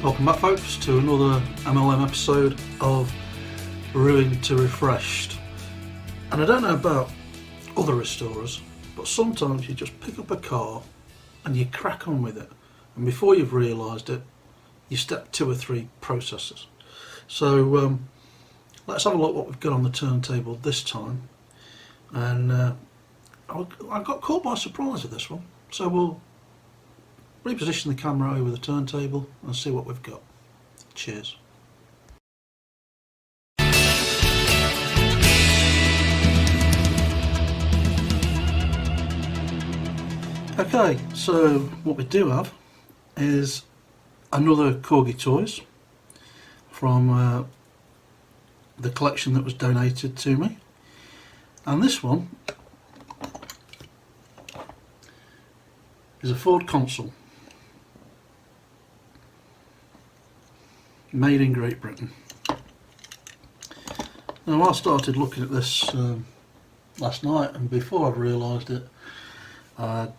Welcome back, folks, to another MLM episode of Ruined to Refreshed. And I don't know about other restorers, but sometimes you just pick up a car and you crack on with it, and before you've realised it, you step 2 or 3 processes. So let's have a look what we've got on the turntable this time. And I got caught by surprise with this one, so we'll reposition the camera over the turntable and see what we've got. Cheers. Okay, so what we do have is another Corgi Toys from the collection that was donated to me, and this one is a Ford Consul, made in Great Britain. Now, I started looking at this last night, and before I'd realised it, I'd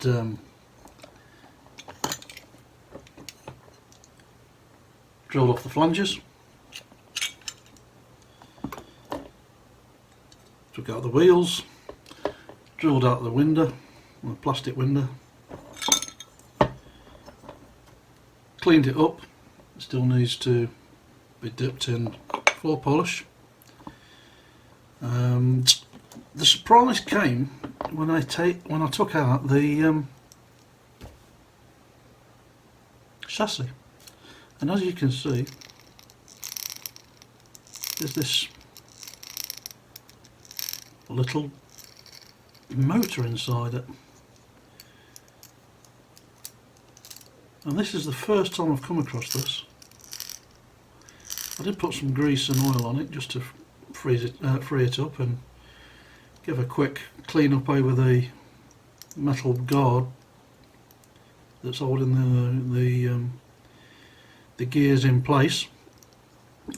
drilled off the flanges, took out the wheels, drilled out the window, the plastic window, cleaned it up. It still needs to be dipped in floor polish. The surprise came when I took out the chassis, and as you can see, there's this little motor inside it. And this is the first time I've come across this. I did put some grease and oil on it just to free it up and give a quick clean up over the metal guard that's holding the gears in place.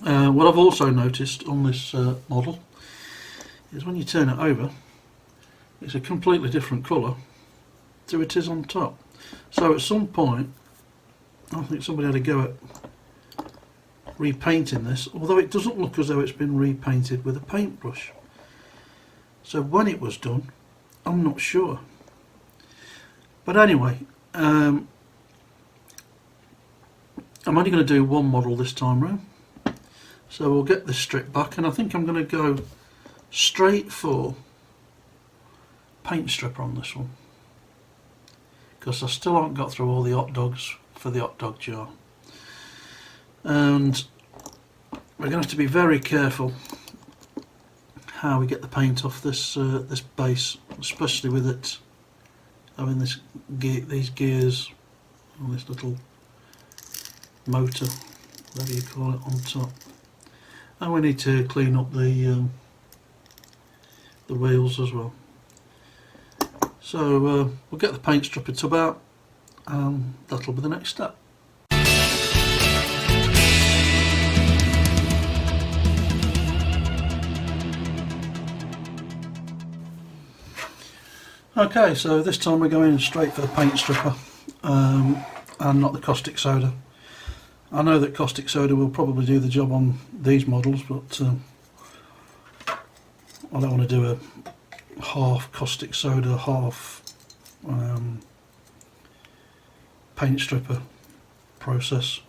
What I've also noticed on this model is when you turn it over, it's a completely different colour to it is on top. So at some point, I think somebody had a go at repainting this, although it doesn't look as though it's been repainted with a paintbrush. So when it was done, I'm not sure. But anyway, I'm only going to do one model this time round, so we'll get this stripped back, and I think I'm going to go straight for paint stripper on this one, because I still haven't got through all the hot dogs for the hot dog jar, and we're going to have to be very careful how we get the paint off this this base, especially with it having these gears and this little motor, whatever you call it, on top. And we need to clean up the wheels as well. So we'll get the paint stripper tub out, and that'll be the next step. Okay, so this time we're going straight for the paint stripper and not the caustic soda. I know that caustic soda will probably do the job on these models, but I don't want to do a half caustic soda, half paint stripper process.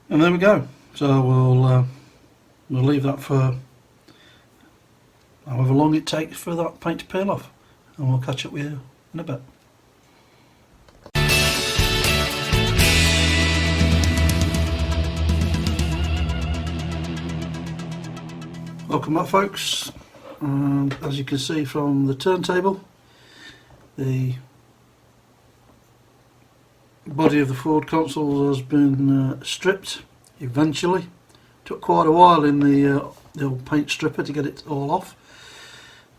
And there we go. So we'll leave that for however long it takes for that paint to peel off, and we'll catch up with you in a bit. Welcome back, folks. And as you can see from the turntable, the body of the Ford Consul has been stripped eventually. Took quite a while in the old paint stripper to get it all off,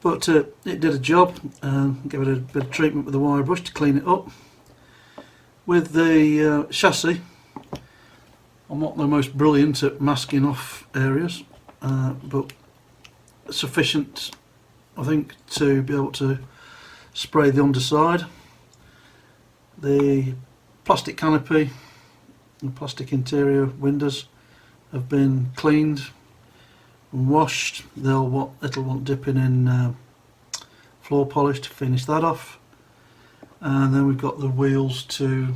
but it did a job. Give it a bit of treatment with the wire brush to clean it up. With the chassis, I'm not the most brilliant at masking off areas, but sufficient, I think, to be able to spray the underside. The plastic canopy and plastic interior windows have been cleaned and washed. It'll want dipping in floor polish to finish that off, and then we've got the wheels to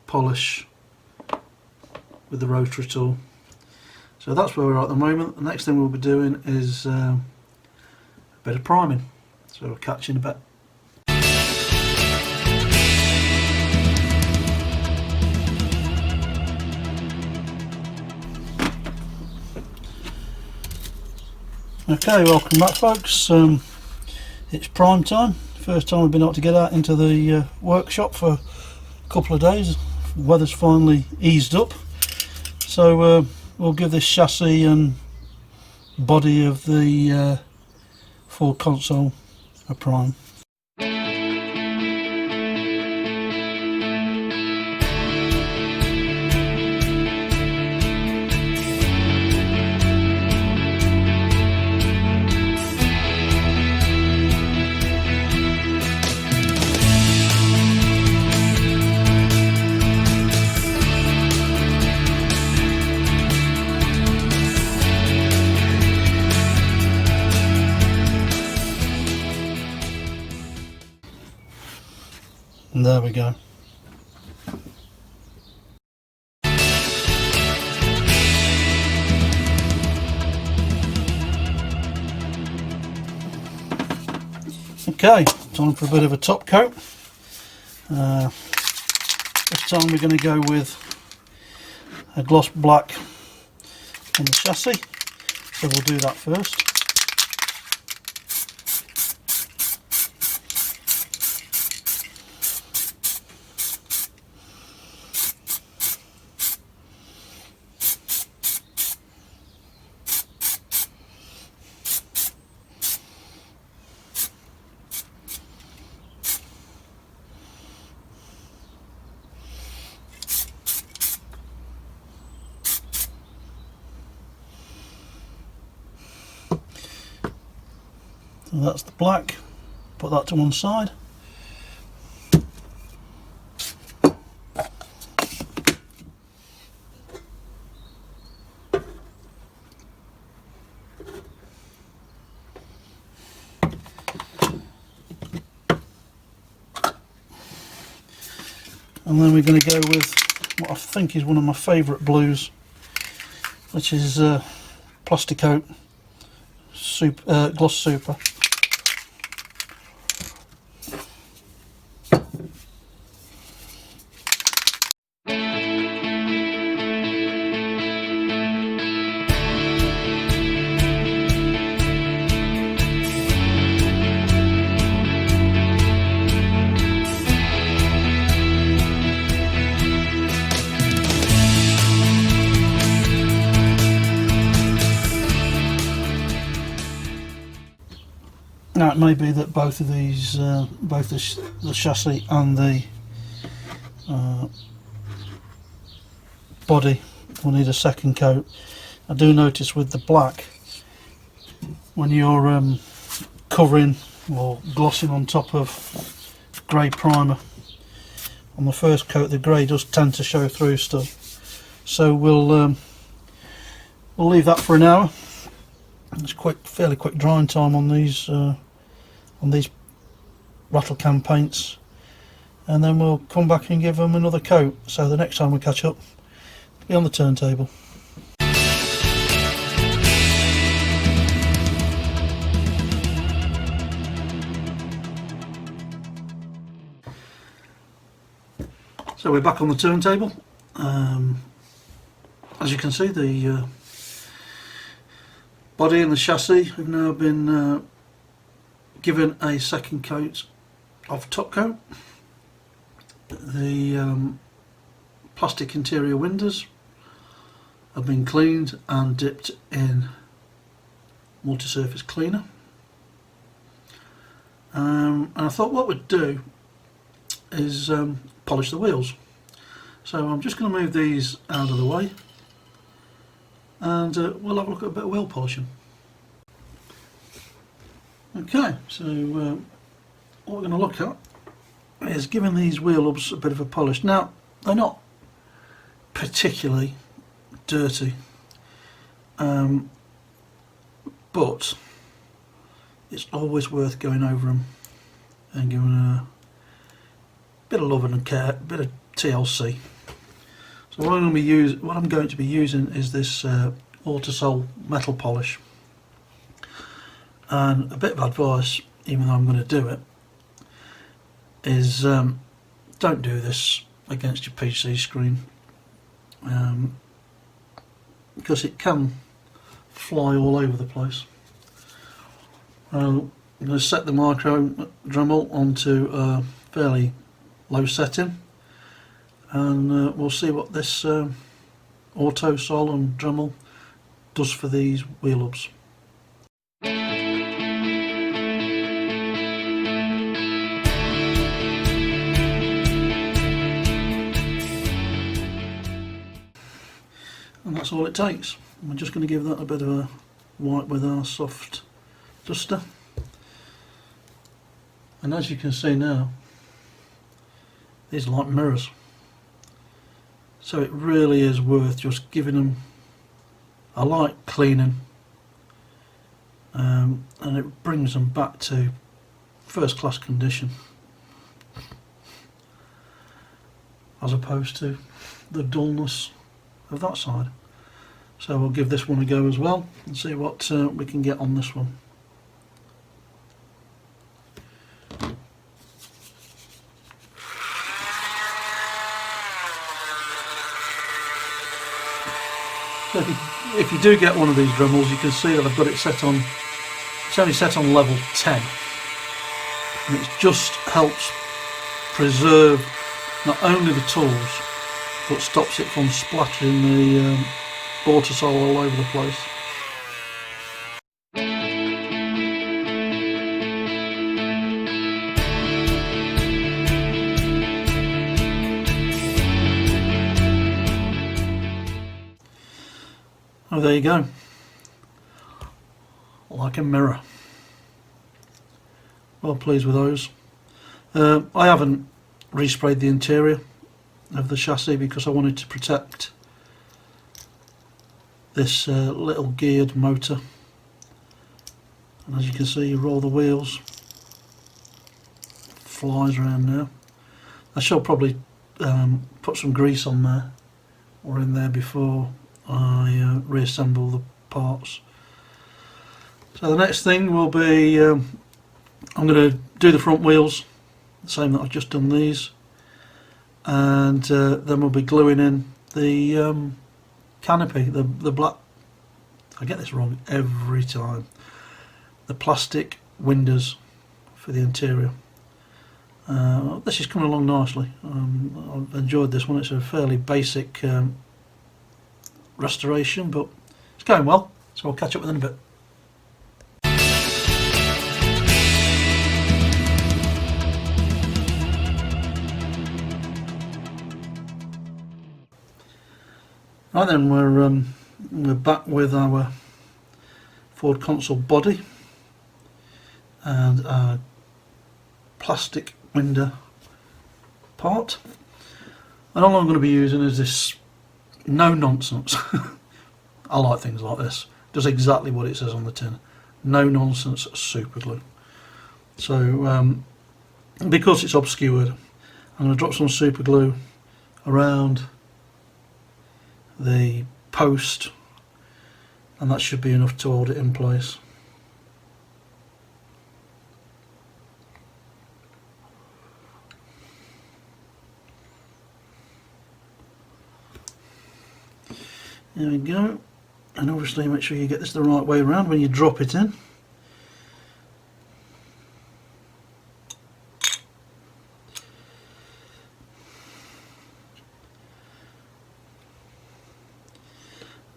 polish with the rotary tool. So that's where we're at the moment. The next thing we'll be doing is a bit of priming, so we'll catch you in a bit. Okay, welcome back folks. It's prime time. First time we've been able to get out into the workshop for a couple of days. The weather's finally eased up, so we'll give this chassis and body of the Ford Consul a prime. And there we go. Okay, time for a bit of a top coat. This time we're going to go with a gloss black on the chassis, so we'll do that first. So that's the black, put that to one side. And then we're going to go with what I think is one of my favourite blues, which is Plasticoat Gloss Super. Now it may be that both of these, both the chassis and the body will need a second coat. I do notice with the black, when you're covering or glossing on top of grey primer, on the first coat the grey does tend to show through still. So we'll leave that for an hour. It's fairly quick drying time on these rattle can paints, and then we'll come back and give them another coat. So the next time we catch up, it'll be on the turntable. So we're back on the turntable. As you can see, the body and the chassis have now been given a second coat of top coat. The plastic interior windows have been cleaned and dipped in multi-surface cleaner. And I thought what we'd do is polish the wheels. So I'm just going to move these out of the way, and we'll have a look at a bit of wheel polishing. Okay, so what we're going to look at is giving these wheel hubs a bit of a polish. Now, they're not particularly dirty, but it's always worth going over them and giving a bit of love and care, a bit of TLC. So what I'm going to be using is this Consul metal polish. And a bit of advice, even though I'm going to do it, is don't do this against your PC screen, because it can fly all over the place. I'm going to set the micro Dremel onto a fairly low setting, and we'll see what this auto sol and Dremel does for these wheel hubs. And that's all it takes. We're just going to give that a bit of a wipe with our soft duster. And as you can see now, these are like mirrors. So it really is worth just giving them a light cleaning, and it brings them back to first class condition, as opposed to the dullness of that side. So we'll give this one a go as well and see what we can get on this one. So if you do get one of these Dremels, you can see that I've got it set on, it's only set on level 10, and it just helps preserve not only the tools but stops it from splattering the Consul all over the place. Oh, there you go, like a mirror. Well pleased with those. I haven't resprayed the interior of the chassis because I wanted to protect this little geared motor, and as you can see, you roll the wheels, flies around now. I shall probably put some grease on there or in there before I reassemble the parts. So the next thing will be I'm going to do the front wheels, the same that I've just done these, and then we'll be gluing in the canopy, the black, I get this wrong every time, the plastic windows for the interior. This is coming along nicely. I've enjoyed this one. It's a fairly basic restoration, but it's going well, so I'll catch up with it in a bit. Right then, we're back with our Ford Consul body and our plastic window part, and all I'm going to be using is this no nonsense. I like things like this. It does exactly what it says on the tin. No nonsense super glue. So because it's obscured, I'm going to drop some super glue around the post, and that should be enough to hold it in place. There we go, and obviously make sure you get this the right way around when you drop it in.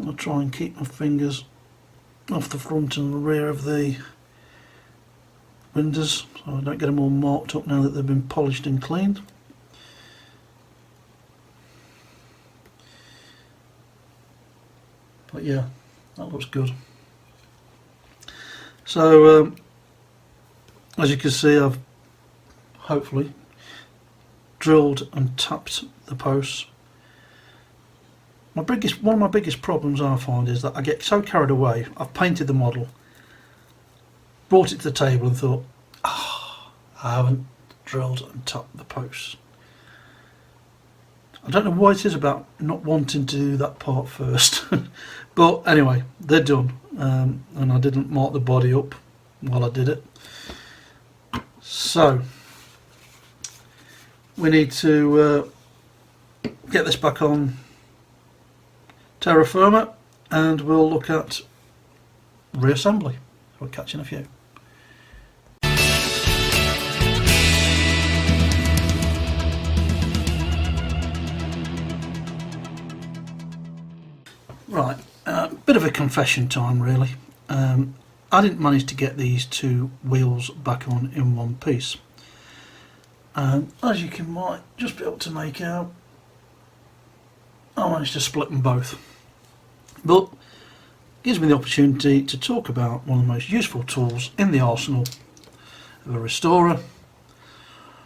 I'll try and keep my fingers off the front and the rear of the windows so I don't get them all marked up now that they've been polished and cleaned. But yeah, that looks good. So as you can see, I've hopefully drilled and tapped the posts. One of my biggest problems I find is that I get so carried away. I've painted the model, brought it to the table and thought, I haven't drilled and tapped the posts. I don't know what it is about not wanting to do that part first. But anyway, they're done, and I didn't mark the body up while I did it. So we need to get this back on terra firma, and we'll look at reassembly. We'll catch you in a few. Right, bit of a confession time really. I didn't manage to get these two wheels back on in one piece. As you might just be able to make out, I managed to split them both. But it gives me the opportunity to talk about one of the most useful tools in the arsenal of a restorer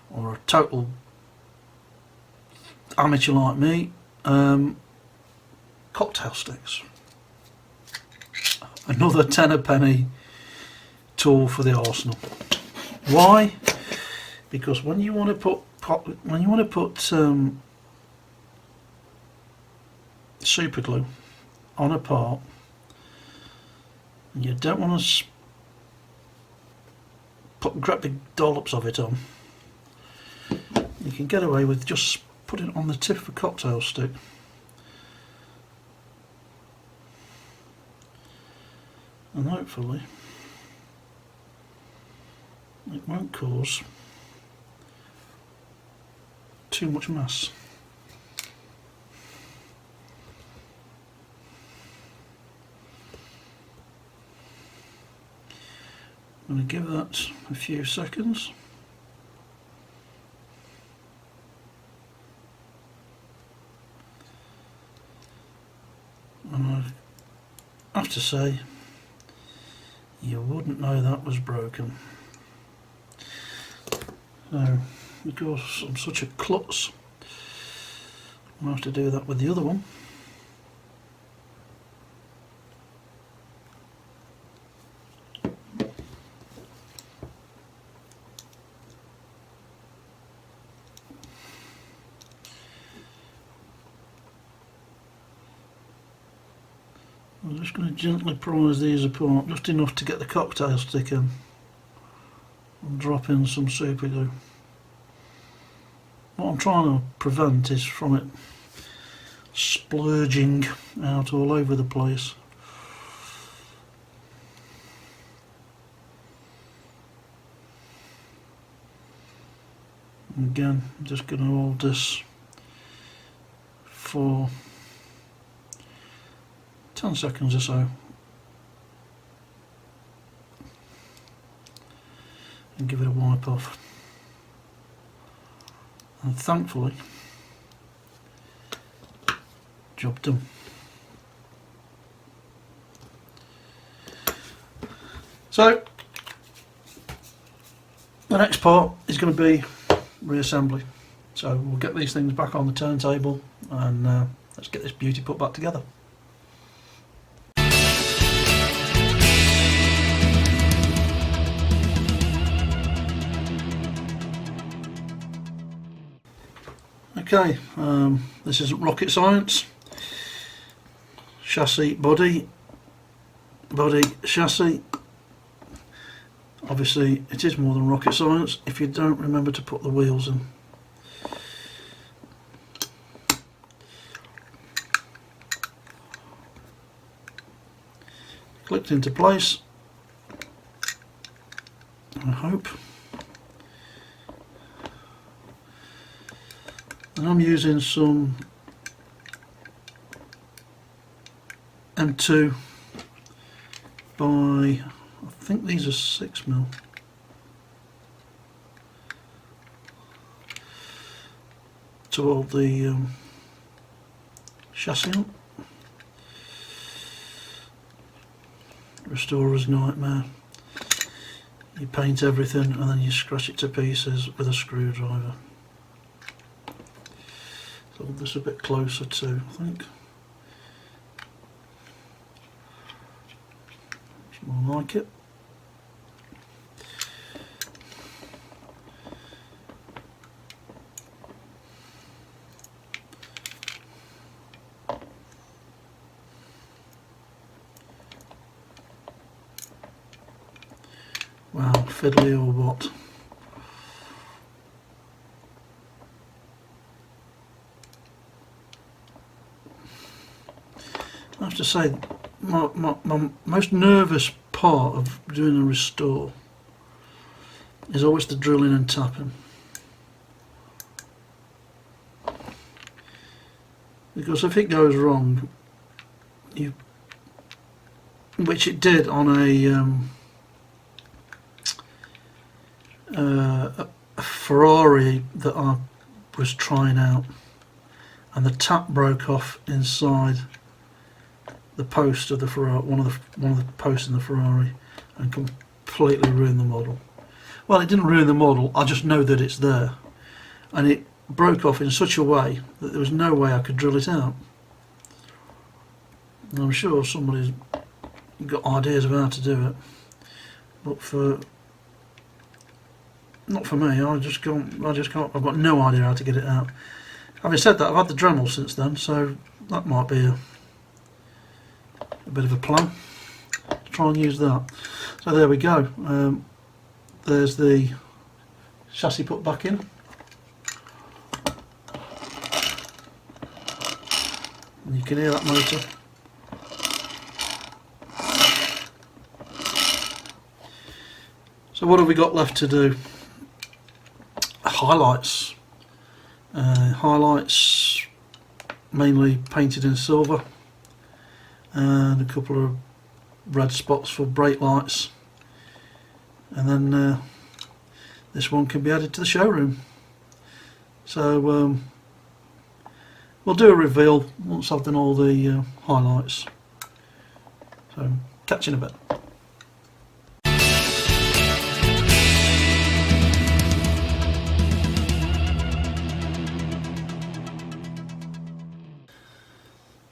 or a total amateur like me. Cocktail sticks. Another tenner penny tool for the arsenal. Why? Because when you want to put super glue on a part, and you don't want to put great big dollops of it on, you can get away with just putting it on the tip of a cocktail stick. And hopefully it won't cause too much mess. I'm going to give that a few seconds. And I have to say, you wouldn't know that was broken. So, because I'm such a klutz, I'll have to do that with the other one. I'm just going to gently prise these apart, just enough to get the cocktail stick in, and drop in some super glue. What I'm trying to prevent is from it splurging out all over the place. And again, I'm just going to hold this for 10 seconds or so, and give it a wipe off, and thankfully job done. So the next part is going to be reassembly, so we'll get these things back on the turntable and let's get this beauty put back together. Okay, this isn't rocket science. Chassis, body, chassis. Obviously it is more than rocket science if you don't remember to put the wheels in. Clicked into place, I hope. And I'm using some M2 by, I think these are 6mm. To hold the chassis on. Restorer's nightmare. You paint everything and then you scratch it to pieces with a screwdriver. So hold this a bit closer too, I think. It's more like it. Wow, fiddly or what? I have to say, my most nervous part of doing a restore is always the drilling and tapping. Because if it goes wrong, which it did on a Ferrari that I was trying out, and the tap broke off inside the post of the Ferrari, one of the posts in the Ferrari, and completely ruined the model. Well, it didn't ruin the model, I just know that it's there, and it broke off in such a way that there was no way I could drill it out. And I'm sure somebody's got ideas of how to do it, but not for me. I just can't. I've got no idea how to get it out. Having said that, I've had the Dremel since then, so that might be a bit of a plan to try and use that. So there we go. There's the chassis put back in. And you can hear that motor. So what have we got left to do? Highlights. Highlights mainly painted in silver, and a couple of red spots for brake lights, and then this one can be added to the showroom. So we'll do a reveal once I've done all the highlights. So catch you in a bit.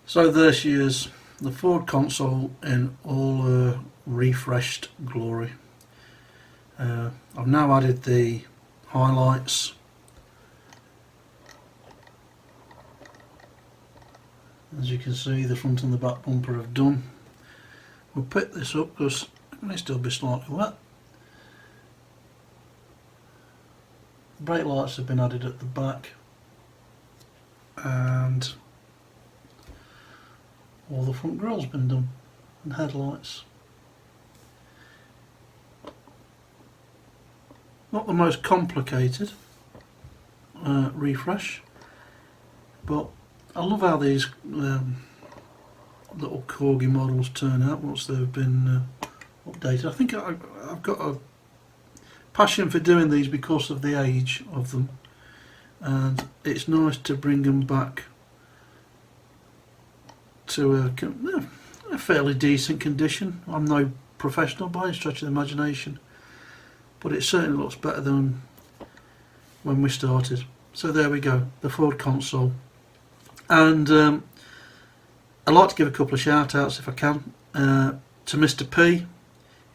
So there she is, the Ford Consul in all her refreshed glory. I've now added the highlights. As you can see, the front and the back bumper have done. We'll pick this up because it may still be slightly wet. The brake lights have been added at the back, and all the front grille's been done, and headlights. Not the most complicated refresh, but I love how these little Corgi models turn out once they've been updated. I think I've got a passion for doing these because of the age of them, and it's nice to bring them back to a fairly decent condition. I'm no professional by any stretch of the imagination, but it certainly looks better than when we started. So there we go, the Ford Consul. And I'd like to give a couple of shout outs if I can to Mr. P.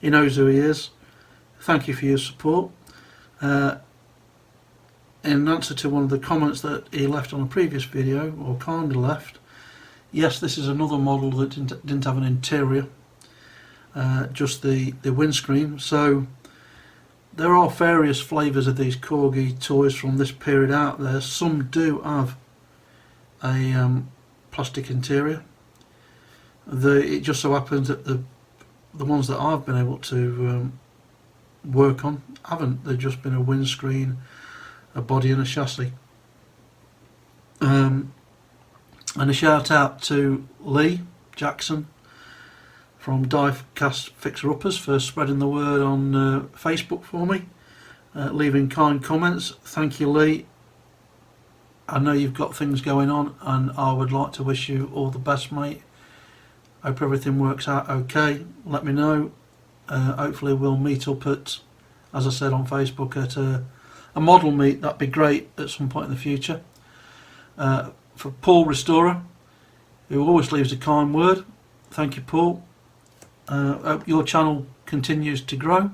He knows who he is. Thank you for your support. In answer to one of the comments that he left on a previous video, or kindly left, yes, this is another model that didn't have an interior, just the windscreen. So there are various flavours of these Corgi toys from this period out there. Some do have a plastic interior. It just so happens that the ones that I've been able to work on haven't. They've just been a windscreen, a body and a chassis. And a shout out to Lee Jackson from Diecast Fixer Uppers for spreading the word on Facebook for me, leaving kind comments. Thank you, Lee. I know you've got things going on, and I would like to wish you all the best, mate. Hope everything works out okay. Let me know. Hopefully we'll meet up at, as I said on Facebook, at a model meet. That'd be great at some point in the future. For Paul Restorer, who always leaves a kind word, thank you, Paul. Hope your channel continues to grow.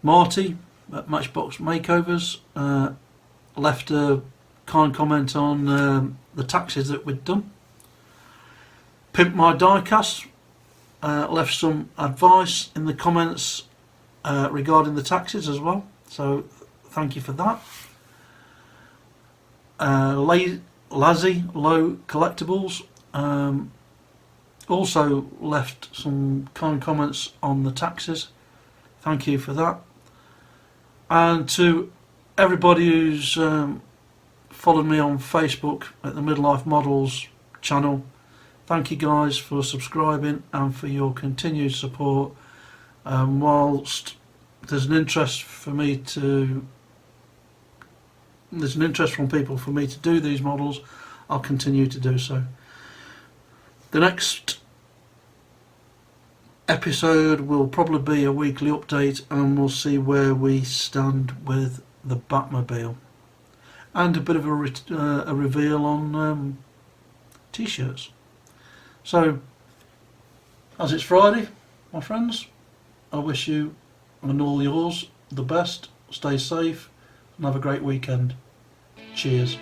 Marty at Matchbox Makeovers left a kind comment on the taxes that we'd done. Pimp My Diecast left some advice in the comments regarding the taxes as well, so thank you for that. Lazzy Low Collectibles also left some kind comments on the taxes. Thank you for that. And to everybody who's followed me on Facebook at the Midlife Models channel, thank you guys for subscribing and for your continued support. Whilst there's an interest from people for me to do these models, I'll continue to do so. The next episode will probably be a weekly update, and we'll see where we stand with the Batmobile, and a bit of a reveal on t-shirts. So, as it's Friday, my friends, I wish you and all yours the best. Stay safe and have a great weekend. Cheers.